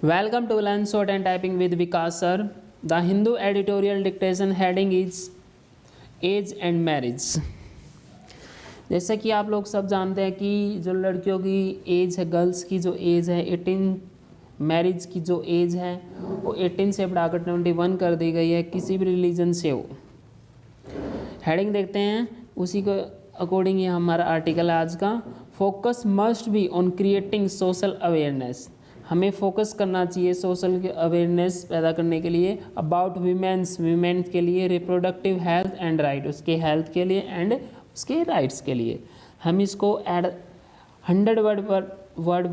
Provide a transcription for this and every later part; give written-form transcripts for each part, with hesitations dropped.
Welcome to Learn Short and Typing with Vikas sir. The Hindu editorial dictation heading is age and marriage. जैसे कि आप लोग सब जानते हैं कि जो लड़कियों की एज है, गर्ल्स की जो एज है 18, मैरिज की जो एज है वो 18 से बढ़ाकर 21 कर दी गई है, किसी भी रिलीजन से हो। हेडिंग देखते हैं, उसी को अकॉर्डिंग ये हमारा आर्टिकल है आज का। Focus must be on creating social awareness. हमें फोकस करना चाहिए सोशल अवेयरनेस पैदा करने के लिए अबाउट वीमेंस के लिए, रिप्रोडक्टिव हेल्थ एंड राइट, उसके हेल्थ के लिए एंड उसके राइट्स के लिए। हम इसको 100 वर्ड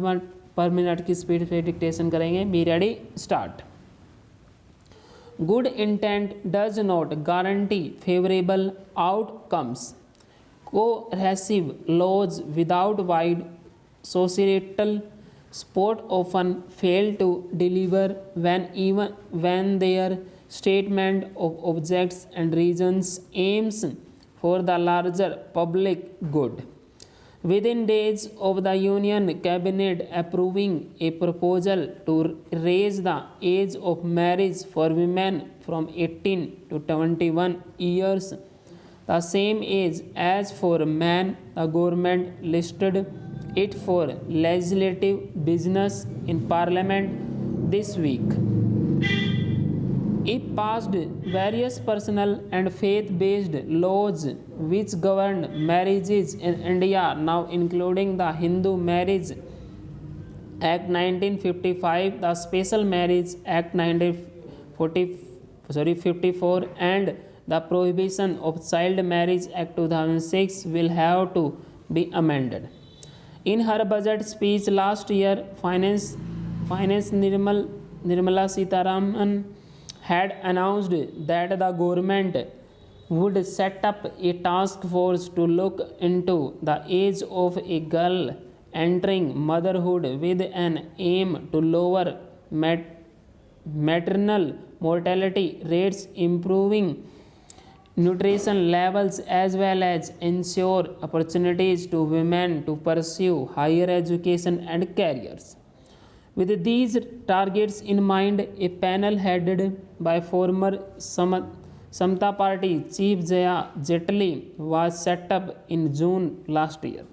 पर मिनट की स्पीड पे डिक्टेशन करेंगे। Be ready, start. Good intent does not guarantee favourable outcomes. Cohesive laws without wide societal support often fail to deliver when their statement of objects and reasons aims for the larger public good. Within days of the Union Cabinet approving a proposal to raise the age of marriage for women from 18 to 21 years, the same age as for men, the government listed it for legislative business in Parliament this week. It passed various personal and faith-based laws which govern marriages in India now, including the Hindu Marriage Act 1955, the Special Marriage Act 1954, and the Prohibition of Child Marriage Act 2006 will have to be amended. In her budget speech last year, Finance Nirmala Sitharaman had announced that the government would set up a task force to look into the age of a girl entering motherhood with an aim to lower maternal mortality rates, improving nutrition levels, as well as ensure opportunities to women to pursue higher education and careers. With these targets in mind, a panel headed by former Samata Party Chief Jaya Jetli was set up in June last year.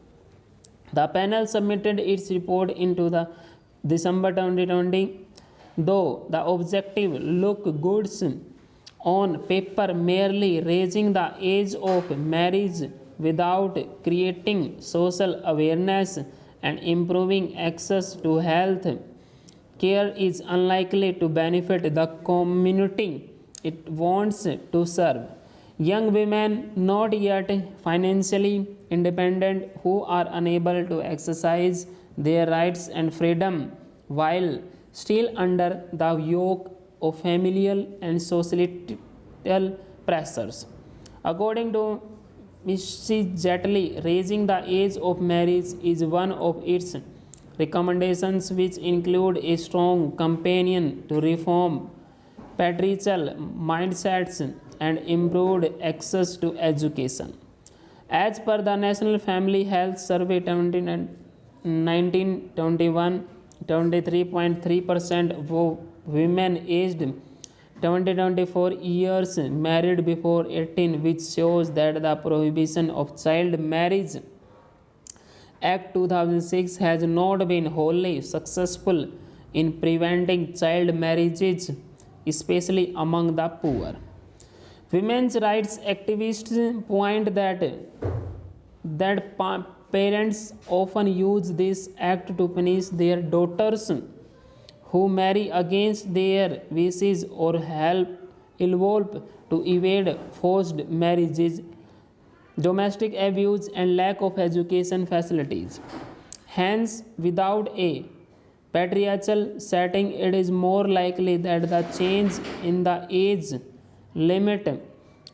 The panel submitted its report into the December 2020. Though the objective looked good on paper, merely raising the age of marriage without creating social awareness and improving access to health care is unlikely to benefit the community it wants to serve. Young women not yet financially independent who are unable to exercise their rights and freedom while still under the yoke of familial and societal pressures. According to Mrs. Jetli, raising the age of marriage is one of its recommendations, which include a strong companion to reform patriarchal mindsets and improved access to education. As per the National Family Health Survey 1921, 23.3% of women aged 20-24 years married before 18, which shows that the Prohibition of Child Marriage Act 2006 has not been wholly successful in preventing child marriages, especially among the poor. Women's rights activists point that parents often use this act to punish their daughters who marry against their wishes or help involve to evade forced marriages, domestic abuse, and lack of education facilities. Hence, without a patriarchal setting, it is more likely that the change in the age limit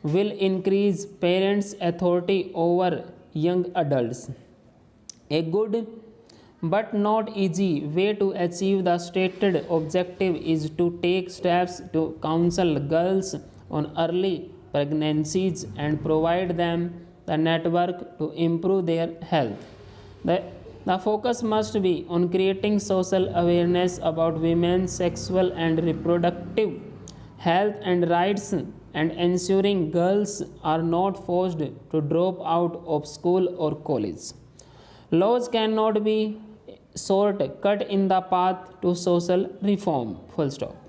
will increase parents' authority over young adults. A good but not easy way to achieve the stated objective is to take steps to counsel girls on early pregnancies and provide them the network to improve their health. The The focus must be on creating social awareness about women's sexual and reproductive health and rights and ensuring girls are not forced to drop out of school or college. Laws cannot be shortcut in the path to social reform. Full stop.